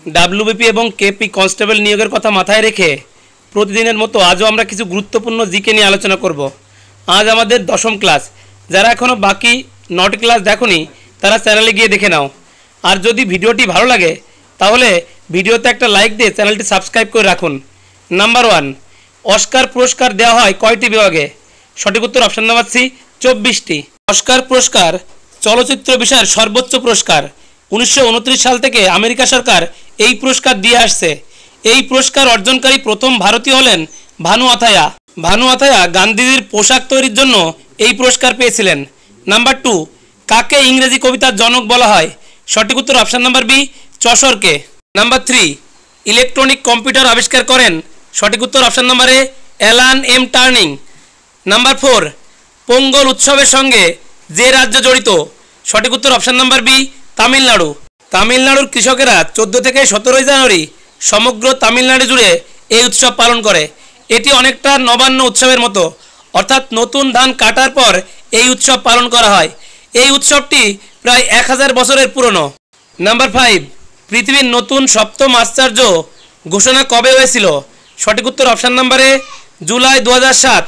WBP এবং KP constable নিয়োগের কথা মাথায় রেখে প্রতিদিনের মতো আজও আমরা কিছু গুরুত্বপূর্ণ জিকে নিয়ে আলোচনা করব। আজ আমাদের দশম ক্লাস। যারা এখনও বাকি 9টি ক্লাস দেখোনি তারা চ্যানেলে গিয়ে দেখে নাও। আর যদি ভিডিওটি ভালো লাগে তাহলে ভিডিওতে একটা লাইক দিয়ে চ্যানেলটি সাবস্ক্রাইব করে রাখুন। নাম্বার 1, অস্কার পুরস্কার দেওয়া হয় কয়টি বিভাগে? সঠিক উত্তর অপশন নাম্বার সি, 24টি। অস্কার পুরস্কার চলচ্চিত্র বিষয়ের সর্বোচ্চ পুরস্কার। 1929 সাল থেকে আমেরিকা সরকার এই পুরস্কার দিয়ে আসছে। এই পুরস্কার অর্জনকারী প্রথম ভারতীয় হলেন ভানু আথায়া। ভানু আথায়া গান্ধীজির পোশাক তৈরির জন্য এই পুরস্কার পেয়েছিলেন। নাম্বার 2, কাকে ইংরেজি কবিতার জনক বলা হয়? সঠিক উত্তর অপশন নাম্বার বি, চসরকে। নাম্বার 3, ইলেকট্রনিক কম্পিউটার আবিষ্কার করেন? সঠিক উত্তর option number A, Alan M Turing. Number 4, Pongal উৎসবের সঙ্গে যে রাজ্য জড়িত? সঠিক উত্তর অপশন নাম্বার বি, তামিলনাড়ু। তামিলনাড়ুর কৃষকেরা 14 থেকে 17 জানুয়ারি সমগ্র তামিলনাড়ু জুড়ে এই উৎসব পালন করে। এটি অনেকটা নবান্ন উৎসবের মতো, অর্থাৎ নতুন ধান কাটার পর এই উৎসব পালন করা হয়। এই উৎসবটি প্রায় 1000 বছরের পুরনো। নাম্বার 5, পৃথিবীর নতুন সপ্তম আশ্চর্য ঘোষণা কবে হয়েছিল? সঠিক উত্তর অপশন নাম্বার এ, জুলাই 2007।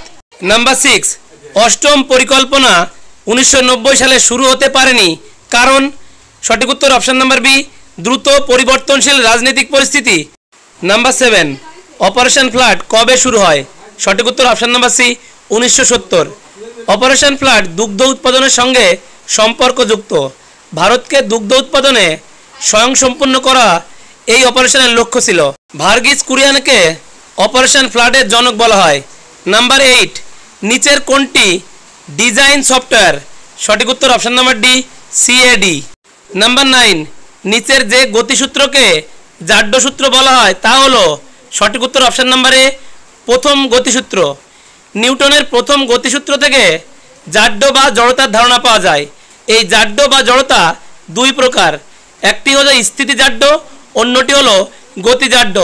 নাম্বার 6, অষ্টম পরিকল্পনা 1990 সালে শুরু হতে পারেনি কারণ? সঠিক উত্তর অপশন নাম্বার বি, দ্রুত পরিবর্তনশীল রাজনৈতিক পরিস্থিতি। নাম্বার 7, অপারেশন ফ্লাড কবে শুরু হয়? সঠিক উত্তর option number C, 1970। Operation Flood দুগ্ধ উৎপাদনের সঙ্গে সম্পর্কযুক্ত। ভারতকে দুগ্ধ উৎপাদনে স্বয়ংসম্পূর্ণ করা এই অপারেশনের লক্ষ্য ছিল। ভার্গিস কুরিয়ানকে অপারেশন ফ্লাডের জনক বলা হয়। নাম্বার 8, নিচের কোনটি ডিজাইন সফটওয়্যার? সঠিক উত্তর option number D, CAD. Number 9, নিচের যে গতিসূত্রকে জাড্য সূত্র বলা হয় তা হলো? সঠিক উত্তর অপশন নাম্বার এ, প্রথম গতিসূত্র। নিউটনের প্রথম গতিসূত্র থেকে জাড্য বা জড়তার ধারণা পাওয়া যায়। এই জাড্য বা জড়তা দুই প্রকার, একটি হলো স্থিতিজাড্য, অন্যটি হলো গতিজাড্য।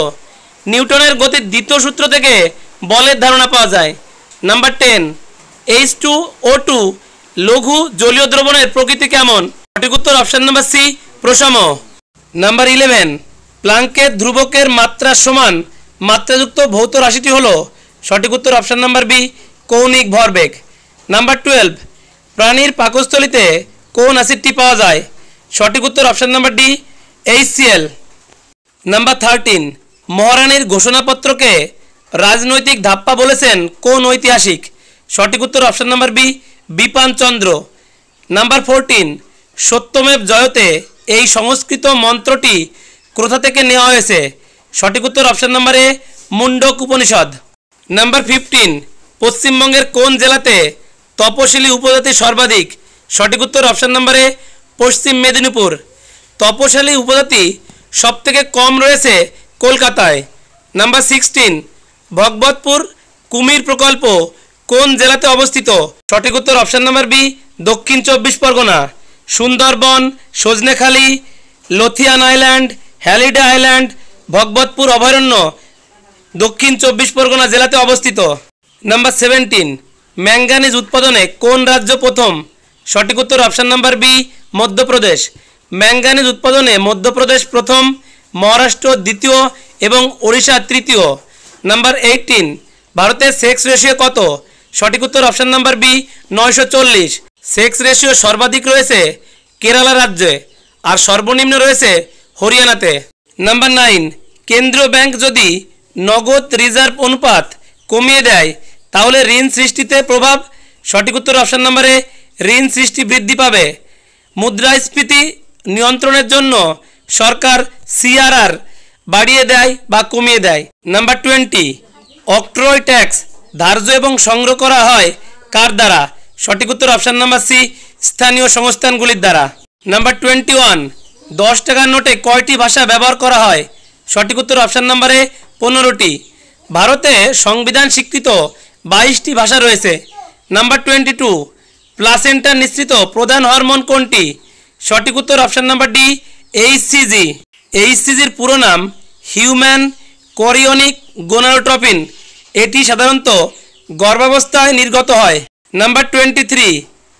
নিউটনের গতির দ্বিতীয় সূত্র থেকে বলের ধারণা পাওয়া যায়। নাম্বার 10, H2O2 লঘু জলীয় দ্রবণের প্রকৃতি কেমন? সঠিক উত্তর অপশন নাম্বার সি, প্রশম। নাম্বার 11, প্লাঙ্কের ধ্রুবকের মাত্রার সমান মাত্রাযুক্ত ভৌত রাশিটি হলো? সঠিক উত্তর অপশন নাম্বার বি, কৌণিক ভরবেগ। নাম্বার 12, প্রাণীর পাকস্থলীতে কোন অ্যাসিডটি পাওয়া যায়? সঠিক উত্তর option number D, HCl। Number 13, মহারানীর ঘোষণাপত্রকে রাজনৈতিক ধাপ্পা বলেছেন কোন ঐতিহাসিক? সঠিক উত্তর অপশন নাম্বার বি, বিপান চন্দ্র। নাম্বার 14, সত্যমেব জয়তে এই সংস্কৃত মন্ত্রটি কোথা থেকে নেওয়া হয়েছে? সঠিক উত্তর অপশন নাম্বার এ, মুন্ডক উপনিষদ। নাম্বার 15, পশ্চিমবঙ্গের কোন জেলাতে তপশিলি উপজাতি সর্বাধিক? সঠিক উত্তর অপশন নাম্বার এ, পশ্চিম মেদিনীপুর। তপশিলি উপজাতি সবথেকে কম রয়েছে কলকাতায়। নাম্বার 16, ভগবতপুর কুমির প্রকল্প কোন জেলাতে অবস্থিত? সঠিক উত্তর option number B, Dakshin 24 Pargana. Sundarban, Sajnekhali, Lothian island, Halliday island, Bhagabatpur অভয়ারণ্য দক্ষিণ 24 পরগনা জেলাতে অবস্থিত। নাম্বার 17, ম্যাঙ্গানিজ উৎপাদনে কোন রাজ্য প্রথম? সঠিক উত্তর option number B, Madhya Pradesh. Manganese উৎপাদনে মধ্যপ্রদেশ প্রথম, মহারাষ্ট্র দ্বিতীয় এবং ওড়িশা তৃতীয়। নাম্বার 18, ভারতের সেক্স রেশিও কত? সঠিক উত্তর option number B, 940। Sex ratio সর্বাধিক রয়েছে কেরালা রাজ্যে আর সর্বনিম্ন রয়েছে হরিয়ানাতে। নাম্বার 9, কেন্দ্রীয় ব্যাংক যদি নগদ রিজার্ভ অনুপাত কমিয়ে দেয় তাহলে ঋণ সৃষ্টিতে প্রভাব? সঠিক উত্তর অপশন নাম্বার এ, ঋণ সৃষ্টি বৃদ্ধি পাবে। মুদ্রাস্ফীতি নিয়ন্ত্রণের জন্য সরকার সিআরআর বাড়িয়ে দেয় বা কমিয়ে দেয়। নাম্বার 20, অক্ট্রয় ট্যাক্স ধার্য এবং সংগ্রহ করা হয় কার দ্বারা? সঠিক উত্তর অপশন নাম্বার সি, স্থানীয় সংস্থানগুলির দ্বারা। নাম্বার 21, 10 টাকার নোটে কয়টি ভাষা ব্যবহার করা হয়? সঠিক উত্তর অপশন নাম্বার এ, 15টি। ভারতে সংবিধান স্বীকৃত 22টি ভাষা রয়েছে। নাম্বার 22, প্লাসেন্টা নিঃসৃত প্রধান হরমোন কোনটি? সঠিক উত্তর অপশন নাম্বার ডি, HCG। HCGর পুরো নাম হিউম্যান কোরিওনিক গোনাডোট্রপিন। এটি সাধারণত গর্ভাবস্থায় নির্গত হয়। নাম্বার 23,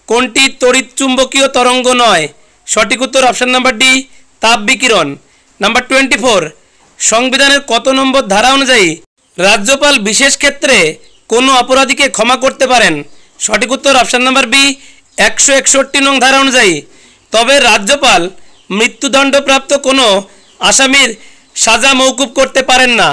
কোনটি তড়িৎ চুম্বকীয় তরঙ্গ নয়? সঠিক উত্তর অপশন নাম্বার ডি, তাপ বিকিরণ। নাম্বার 24, সংবিধানের কত নম্বর ধারা অনুযায়ী রাজ্যপাল বিশেষ ক্ষেত্রে কোনো অপরাধীকে ক্ষমা করতে পারেন? সঠিক উত্তর অপশান নাম্বার বি, 161 নং ধারা অনুযায়ী। তবে রাজ্যপাল মৃত্যুদণ্ডপ্রাপ্ত কোনো আসামির সাজা মওকুফ করতে পারেন না।